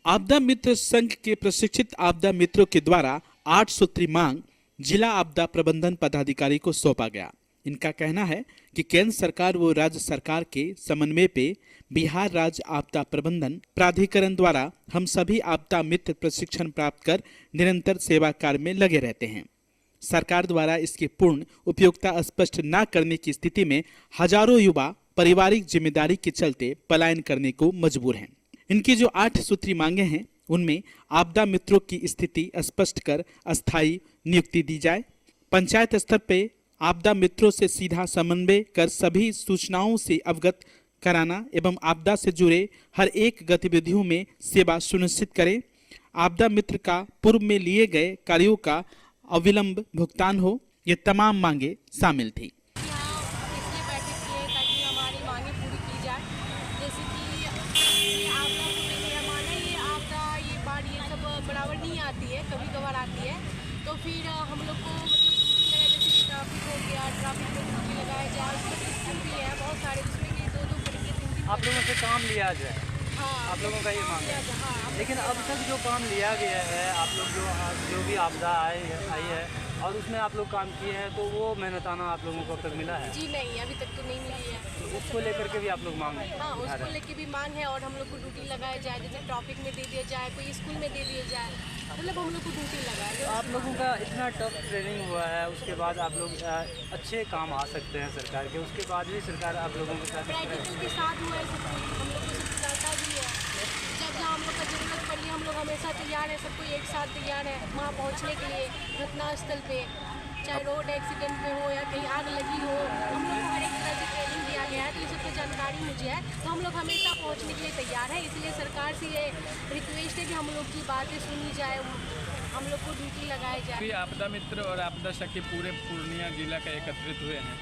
आपदा मित्र संघ के प्रशिक्षित आपदा मित्रों के द्वारा 8 सूत्री मांग जिला आपदा प्रबंधन पदाधिकारी को सौंपा गया। इनका कहना है कि केंद्र सरकार व राज्य सरकार के समन्वय पे बिहार राज्य आपदा प्रबंधन प्राधिकरण द्वारा हम सभी आपदा मित्र प्रशिक्षण प्राप्त कर निरंतर सेवा कार्य में लगे रहते हैं। सरकार द्वारा इसकी पूर्ण उपयोगिता स्पष्ट न करने की स्थिति में हजारों युवा पारिवारिक जिम्मेदारी के चलते पलायन करने को मजबूर हैं। इनकी जो 8 सूत्री मांगे हैं उनमें आपदा मित्रों की स्थिति स्पष्ट कर अस्थायी नियुक्ति दी जाए, पंचायत स्तर पे आपदा मित्रों से सीधा समन्वय कर सभी सूचनाओं से अवगत कराना एवं आपदा से जुड़े हर एक गतिविधियों में सेवा सुनिश्चित करें, आपदा मित्र का पूर्व में लिए गए कार्यों का अविलंब भुगतान हो। ये तमाम मांगे शामिल थी। बराबर नहीं आती है, कभी कभार आती है, तो फिर हम लोग को मतलब ड्यूटी लगाए, जैसे कि ट्रैफिक हो गया, ट्रैफिक में ड्यूटी लगाया जाए, उसमें सिस्टम भी है बहुत सारे, जिसमें कि 2-2 करके 3-3 आप लोगों से काम लिया जाए। हाँ, आप लोगों का ये मांग है। हाँ, लेकिन अब तक जो काम लिया गया है, आप लोग जो भी आपदा आई है और उसमें आप लोग काम किए हैं, तो वो मेहनताना आप लोगों को अब तक मिला है? जी नहीं, अभी तक तो नहीं मिली है। उसको लेकर के भी आप लोग मांग है? हाँ, उसको लेके भी मांग है और हम लोग को ड्यूटी लगाया जाए, जैसे ट्रैफिक में दे दिया जाए, कोई स्कूल में दे दिया जाए, मतलब हम लोग को ड्यूटी लगाए। तो आप लोगों का इतना टफ ट्रेनिंग हुआ है, उसके बाद आप लोग अच्छे काम आ सकते हैं सरकार के, उसके बाद भी सरकार आप लोगों के साथ प्रैक्टिकल के साथ हुआ है, सब हम लोग को सब बताता भी है। जब जहाँ हम लोग का जरूरत पड़ी, हम लोग हमेशा तैयार है, सबको एक साथ तैयार है वहाँ पहुँचने के लिए घटना स्थल पे, चाहे रोड एक्सीडेंट में हो या कहीं आग लगी हो, हम लोग को हर एक तरह से ट्रेनिंग दिया गया है, तो ये सब तो जानकारी मुझे है, तो हम लोग हमेशा पहुंचने के लिए तैयार हैं। इसलिए सरकार से ये रिक्वेस्ट है कि हम लोग की बातें सुनी जाए, हम लोग को ड्यूटी लगाई जाए। आपदा मित्र और आपदा सखी पूरे पूर्णिया जिला का एकत्रित हुए हैं।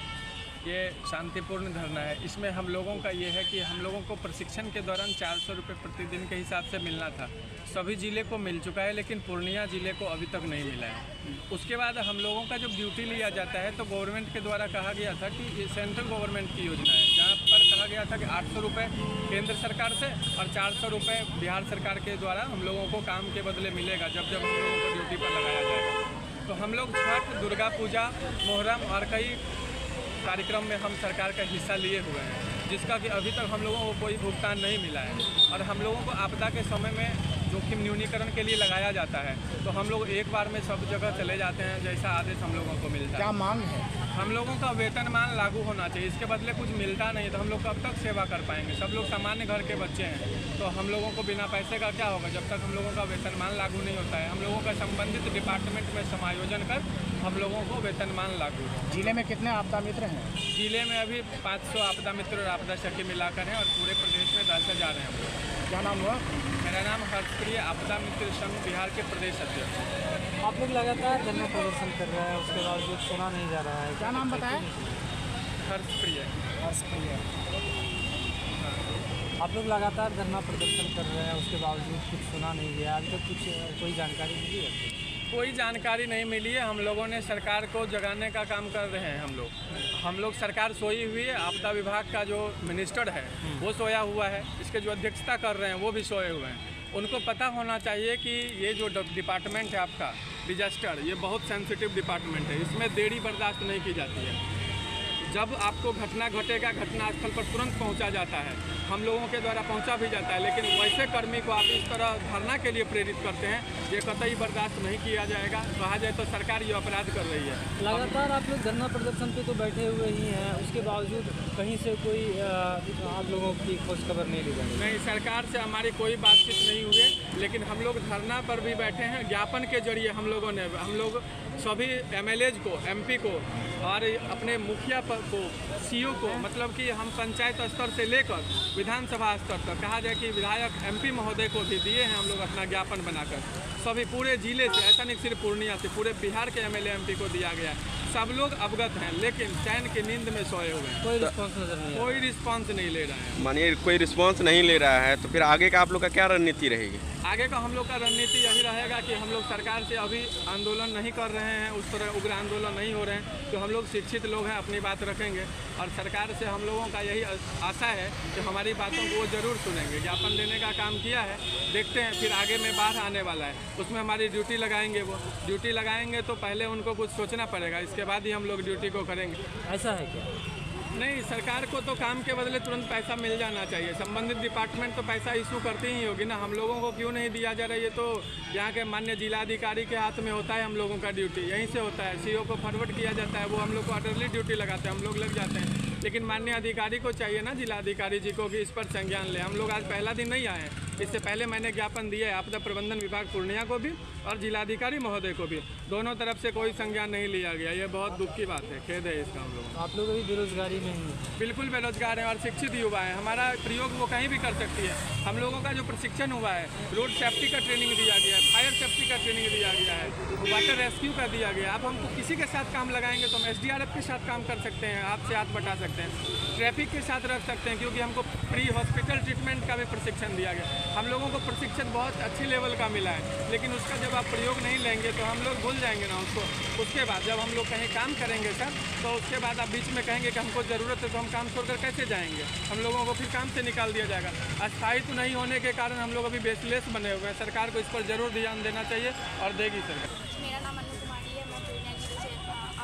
ये शांतिपूर्ण धरना है। इसमें हम लोगों का ये है कि हम लोगों को प्रशिक्षण के दौरान 400 रुपये प्रतिदिन के हिसाब से मिलना था। सभी ज़िले को मिल चुका है, लेकिन पूर्णिया ज़िले को अभी तक नहीं मिला है। उसके बाद हम लोगों का जब ड्यूटी लिया जाता है तो गवर्नमेंट के द्वारा कहा गया था कि ये सेंट्रल गवर्नमेंट की योजना है, जहाँ पर कहा गया था कि 800 रुपये केंद्र सरकार से और 400 रुपये बिहार सरकार के द्वारा हम लोगों को काम के बदले मिलेगा जब जब हम लोगों को ड्यूटी पर लगाया जाएगा। तो हम लोग छठ, दुर्गा पूजा, मोहर्रम और कई कार्यक्रम में हम सरकार का हिस्सा लिए हुए हैं, जिसका कि अभी तक हम लोगों को कोई भुगतान नहीं मिला है। और हम लोगों को आपदा के समय में जोखिम न्यूनीकरण के लिए लगाया जाता है, तो हम लोग एक बार में सब जगह चले जाते हैं जैसा आदेश हम लोगों को मिलता है। क्या मांग है? हम लोगों का वेतनमान लागू होना चाहिए, इसके बदले कुछ मिलता नहीं तो हम लोग कब तक सेवा कर पाएंगे। सब लोग सामान्य घर के बच्चे हैं, तो हम लोगों को बिना पैसे का क्या होगा जब तक हम लोगों का वेतनमान लागू नहीं होता है। हम लोगों का संबंधित डिपार्टमेंट में समायोजन कर हम लोगों को वेतनमान लागू हो। जिले में कितने आपदा मित्र हैं? जिले में अभी 500 आपदा मित्र और आपदा सखी मिलाकर हैं और पूरे प्रदेश में 10,000 हैं। क्या नाम हुआ? मेरा नाम हर्षप्रिय, आपदा मित्र संघ बिहार के प्रदेश अध्यक्ष। आप लोग लगातार धरना प्रदर्शन कर रहे हैं, उसके बावजूद सुना नहीं जा रहा है। क्या नाम बताएं? हर्षप्रिय। आप लोग लगातार धरना प्रदर्शन कर रहे हैं, उसके बावजूद कुछ सुना नहीं गया, अभी तक कुछ कोई जानकारी मिली है? कोई जानकारी नहीं मिली है। हम लोगों ने सरकार को जगाने का काम कर रहे हैं। हम लोग सरकार सोई हुई है। आपदा विभाग का जो मिनिस्टर है वो सोया हुआ है, इसके जो अध्यक्षता कर रहे हैं वो भी सोए हुए हैं। उनको पता होना चाहिए कि ये जो डिपार्टमेंट है आपका डिजास्टर, ये बहुत सेंसिटिव डिपार्टमेंट है, इसमें देरी बर्दाश्त नहीं की जाती है। जब आपको घटना घटेगा, घटनास्थल पर तुरंत पहुंचा जाता है, हम लोगों के द्वारा पहुंचा भी जाता है, लेकिन वैसे कर्मी को आप इस तरह धरना के लिए प्रेरित करते हैं, ये कतई बर्दाश्त नहीं किया जाएगा। कहा जाए तो सरकार ये अपराध कर रही है। लगातार आप लोग धरना प्रदर्शन पे तो बैठे हुए ही हैं, उसके बावजूद कहीं से कोई आप लोगों की खोज खबर नहीं ली जा रही? नहीं, सरकार से हमारी कोई बातचीत नहीं हुई है, लेकिन हम लोग धरना पर भी बैठे हैं। ज्ञापन के जरिए हम लोग सभी MLAs को, MP को और अपने मुखिया को, CO को, मतलब कि हम पंचायत स्तर से लेकर विधानसभा स्तर तक, कहा जाए कि विधायक MP महोदय को भी दिए हैं हम लोग अपना ज्ञापन बनाकर। सभी पूरे जिले से, ऐसा नहीं सिर्फ पूर्णिया से, पूरे बिहार के MLA MP को दिया गया है। सब लोग अवगत हैं, लेकिन चैन की नींद में सोए हुए हैं। कोई रिस्पॉन्स नजर नहीं, कोई रिस्पॉन्स नहीं ले रहे हैं। मानिए कोई रिस्पॉन्स नहीं ले रहा है, तो फिर आगे का आप लोग का क्या रणनीति रहेगी? आगे का हम लोग का रणनीति यही रहेगा कि हम लोग सरकार से अभी आंदोलन नहीं कर रहे हैं, उस तरह उग्र आंदोलन नहीं हो रहे हैं, तो हम लोग शिक्षित लोग हैं, अपनी बात रखेंगे और सरकार से हम लोगों का यही आशा है कि हमारी बातों को वो ज़रूर सुनेंगे। ज्ञापन देने का काम किया है, देखते हैं फिर आगे में बाढ़ आने वाला है, उसमें हमारी ड्यूटी लगाएंगे। वो ड्यूटी लगाएंगे तो पहले उनको कुछ सोचना पड़ेगा, इसके बाद ही हम लोग ड्यूटी को करेंगे। ऐसा है क्या? नहीं, सरकार को तो काम के बदले तुरंत पैसा मिल जाना चाहिए। संबंधित डिपार्टमेंट तो पैसा इशू करती ही होगी ना, हम लोगों को क्यों नहीं दिया जा रहा है? ये तो यहाँ के माननीय जिलाधिकारी के हाथ में होता है। हम लोगों का ड्यूटी यहीं से होता है, सीओ को फॉरवर्ड किया जाता है, वो हम लोग को ऑर्डरली ड्यूटी लगाते हैं, हम लोग लग जाते हैं। लेकिन माननीय अधिकारी को चाहिए ना, जिलाधिकारी जी को, कि इस पर संज्ञान ले। हम लोग आज पहला दिन नहीं आए हैं, इससे पहले मैंने ज्ञापन दिया है आपदा प्रबंधन विभाग पूर्णिया को भी और जिलाधिकारी महोदय को भी, दोनों तरफ से कोई संज्ञान नहीं लिया गया। ये बहुत दुख की बात है, खेद है इसका हम लोग। आप लोग अभी बेरोजगारी में हैं? बिल्कुल बेरोजगार हैं और शिक्षित युवा है। हमारा प्रयोग वो कहीं भी कर सकती है। हम लोगों का जो प्रशिक्षण हुआ है, रोड सेफ्टी का ट्रेनिंग दिया गया है, फायर सेफ्टी का ट्रेनिंग दिया गया है, वाटर रेस्क्यू का दिया गया है। अब हमको किसी के साथ काम लगाएंगे तो हम SDRF के साथ काम कर सकते हैं, हाथ से हाथ बटा सकते हैं, ट्रैफिक के साथ रख सकते हैं, क्योंकि हमको प्री हॉस्पिटल ट्रीटमेंट का भी प्रशिक्षण दिया गया। हम लोगों को प्रशिक्षण बहुत अच्छी लेवल का मिला है, लेकिन उसका जब आप प्रयोग नहीं लेंगे तो हम लोग भूल जाएंगे ना उसको। उसके बाद जब हम लोग कहीं काम करेंगे सर, तो उसके बाद आप बीच में कहेंगे कि हमको ज़रूरत है, तो हम काम छोड़कर कैसे जाएंगे? हम लोगों को फिर काम से निकाल दिया जाएगा। अस्थायित्व नहीं होने के कारण हम लोग अभी बेसलेस बने हुए हैं। सरकार को इस पर ज़रूर ध्यान देना चाहिए और देगी सरकार। मेरा नाम अनु कुमारी है, मैं पूर्णिया जिले से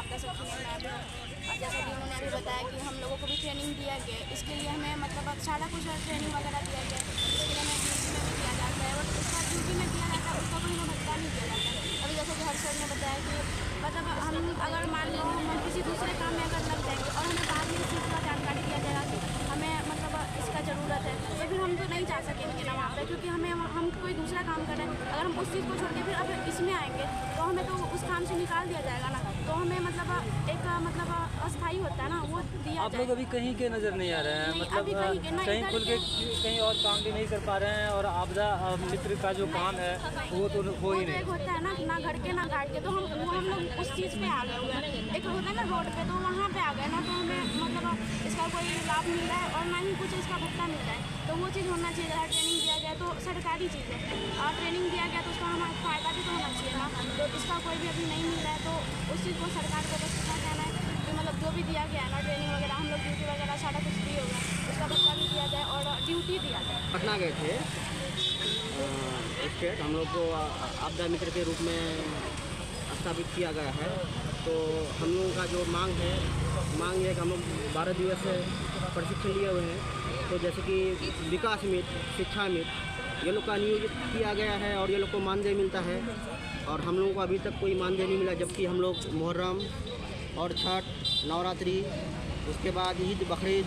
आपदा सखी में मैं भी हूँ। और जैसा कि उन्होंने अभी बताया कि हम लोगों को भी ट्रेनिंग दिया गया है, इसके लिए हमें मतलब अब सारा कुछ ट्रेनिंग वगैरह दिया गया है, इसके लिए हमें ड्यूटी में भी दिया जाता है और उसका ड्यूटी में दिया जाता है, उसका कोई हमें भत्ता नहीं दिया जाता है। अभी जैसे कि हर सर ने बताया कि मतलब हम अगर मान लो हम किसी दूसरे काम में अगर लग जाएंगे और हमें बाद में इस चीज़ का जानकारी दिया जाएगा कि हमें मतलब इसका ज़रूरत है, तो फिर हम तो नहीं जा सकेंगे ना वहाँ पर, क्योंकि हम कोई दूसरा काम कर रहे हैं। अगर हम उस चीज़ को छोड़ के फिर अब इसमें आएंगे तो हमें तो उस काम से निकाल दिया जाएगा ना, तो हमें मतलब एक मतलब अस्थायी होता है ना, वो दिया आप लोग अभी कहीं के नज़र नहीं आ रहे हैं, नहीं, मतलब अभी कहीं के ना, कहीं इधर खुल के कहीं और काम भी नहीं कर पा रहे हैं और आपदा मित्र का जो काम है वो तो हो ही तो नहीं। एक होता है ना घर के ना घाट के, तो हम लोग उस चीज़ पे आ गए हुए हैं। एक होता है ना रोड पे, तो वहाँ पे आ गए ना, तो हमें मतलब इसका कोई लाभ मिल रहा है और ना ही कुछ इसका भत्ता मिल रहा है, तो वो चीज़ होना चाहिए। अगर ट्रेनिंग दिया गया तो सरकारी चीज़ है, और ट्रेनिंग दिया गया तो उसका हमारा फ़ायदा भी तो होना चाहिए ना, तो इसका कोई भी अभी नहीं मिल रहा है। तो उस चीज़ को सरकार को बस इतना कहना है कि मतलब जो भी दिया गया है ना, ट्रेनिंग वगैरह, हम लोग ड्यूटी वगैरह सारा कुछ दिए हुआ है, उसका भत्ता भी दिया जाए और ड्यूटी दिया जाए। पटना गए थे स्टेट, हम लोग को आपदा मित्र के रूप में स्थापित किया गया है। तो हम लोगों का जो मांग है कि हम लोग 12 दिवस से प्रशिक्षण लिए हुए हैं। तो जैसे कि विकास मित्र, शिक्षा मित्र, ये लोग का नियोजित किया गया है और ये लोग को मानदेय मिलता है, और हम लोगों को अभी तक कोई मानदेय नहीं मिला, जबकि हम लोग मुहर्रम और छठ, नवरात्रि, उसके बाद ईद, बकरीद,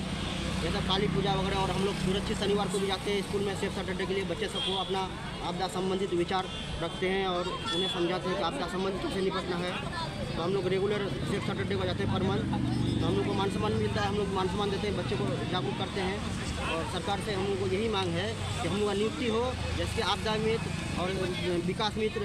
जैसा काली पूजा वगैरह, और हम लोग सुरक्षित शनिवार को भी जाते हैं स्कूल में सेफ सैटरडे के लिए। बच्चे सबको अपना आपदा संबंधित विचार रखते हैं और उन्हें समझाते हैं कि आपदा संबंधित कैसे निपटना है। तो हम लोग रेगुलर सेफ सैटरडे को जाते हैं पर मंथ, तो हम लोग को मान सम्मान मिलता है, हम लोग मान सम्मान देते हैं, बच्चे को जागरूक करते हैं। और सरकार से हम लोग को यही मांग है कि हम लोग का नियुक्ति हो, जैसे आपदा मित्र और विकास मित्र,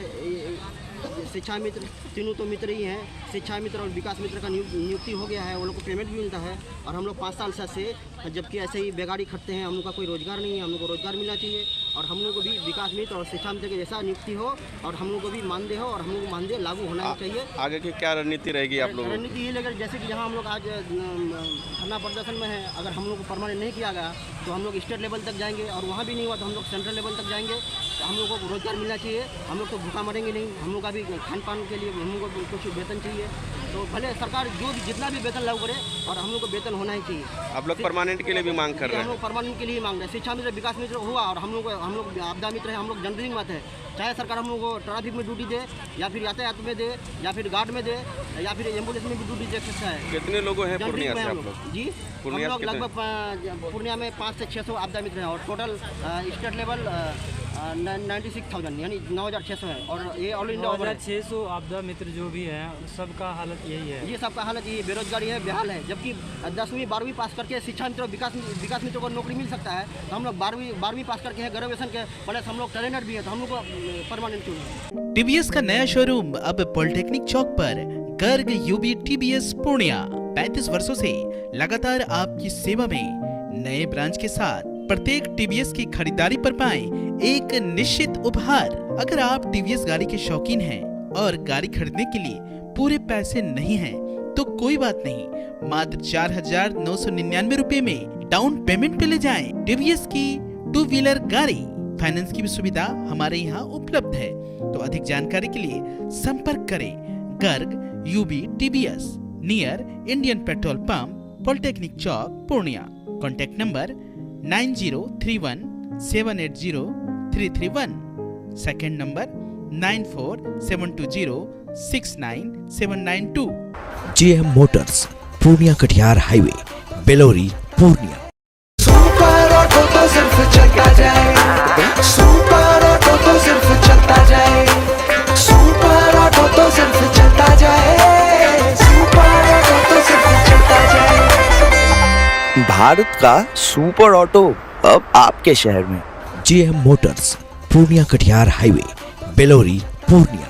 शिक्षा मित्र, तीनों तो मित्र ही हैं। शिक्षा मित्र और विकास मित्र का नियुक्ति हो गया है, वो लोग को पेमेंट भी मिलता है। और हम लोग 5 साल से जबकि ऐसे ही बेगाड़ी खटते हैं, हम लोग का कोई रोज़गार नहीं है, हम लोग को रोज़गार मिलना चाहिए। और हम लोग को भी विकास मित्र और शिक्षा मित्र के जैसा नियुक्ति हो और हम लोग को भी मानदेय हो और हम लोग को मानदेय लागू होना चाहिए। आगे की क्या रणनीति रहेगी आप लोगों की? रणनीति ये लेकर, जैसे कि जहाँ हम लोग आज धरना प्रदर्शन में है, अगर हम लोग को परमानेंट नहीं किया गया तो हम लोग स्टेट लेवल तक जाएंगे, और वहाँ भी नहीं हुआ तो हम लोग सेंट्रल लेवल तक जाएंगे। तो हम लोग को रोज़गार मिलना चाहिए, हम लोग तो भूखा मरेंगे नहीं, हम लोग का भी खान पान के लिए हम लोग को कुछ वेतन चाहिए। तो भले सरकार जो भी जितना भी वेतन लागू करे, और हम लोग को वेतन होना ही चाहिए। आप लोग परमानेंट के लिए भी मांग कर रहे हम हैं? लोग परमानेंट के लिए मांग रहे हैं। शिक्षा मित्र, विकास मित्र हुआ और हम लोग आपदा मित्र है, हम लोग जनरलिंग बात है। चाहे सरकार हम लोग को ट्रैफिक में ड्यूटी दे, या फिर यातायात में दे, या फिर गार्ड में दे, या फिर एम्बुलेंस में भी ड्यूटी दे सकता है। कितने लोगों हैं पूर्णिया से आप लोग? जी, हम लोग लगभग पूर्णिया में 500 से 600 आपदा मित्र हैं, और टोटल स्टेट लेवल 96,000 यानी 9,600 है, और ये ऑल इंडिया 9,600 आपदा मित्र जो भी हैं सबका हालत यही है। ये सबका हालत ये बेरोजगारी है, बेहाल है। जबकि 10वीं 12वीं पास करके शिक्षा मित्र और विकास मित्र को नौकरी मिल सकता है, तो हम लोग 12वीं पास करके हैं, ग्रेजुएशन के प्लस हम लोग ट्रेनर भी है, तो हम लोग को परमानेंट क्यों नहीं? टीवीएस का नया शोरूम अब पॉलिटेक्निक चौक पर, गर्ग यूबी TVS पूर्णिया 35 वर्षों से लगातार आपकी सेवा में, नए ब्रांच के साथ प्रत्येक टीवीएस की खरीदारी पर पाएं एक निश्चित उपहार। अगर आप टीवीएस गाड़ी के शौकीन हैं और गाड़ी खरीदने के लिए पूरे पैसे नहीं हैं, तो कोई बात नहीं, मात्र 4,999 रुपए में डाउन पेमेंट पे ले जाएं टीवीएस की 2 व्हीलर गाड़ी। फाइनेंस की भी सुविधा हमारे यहाँ उपलब्ध है। तो अधिक जानकारी के लिए संपर्क करें Garg UB TVS near Indian petrol pump, polytechnic Chowk, Purnia. Contact number 9031780331। Second number 9472069792। JM motors, Purnia Katihar highway, Belori, Purnia. Super auto तो सिर्फ चलता जाए, सुपर ऑटो तो सिर्फ चलता जाए, सुपर ऑटो तो सिर्फ चलता जाए, सुपर ऑटो तो सिर्फ चलता जाए। भारत का सुपर ऑटो अब आपके शहर में। JM motors, Purnia Katihar highway, Belori, Purnia.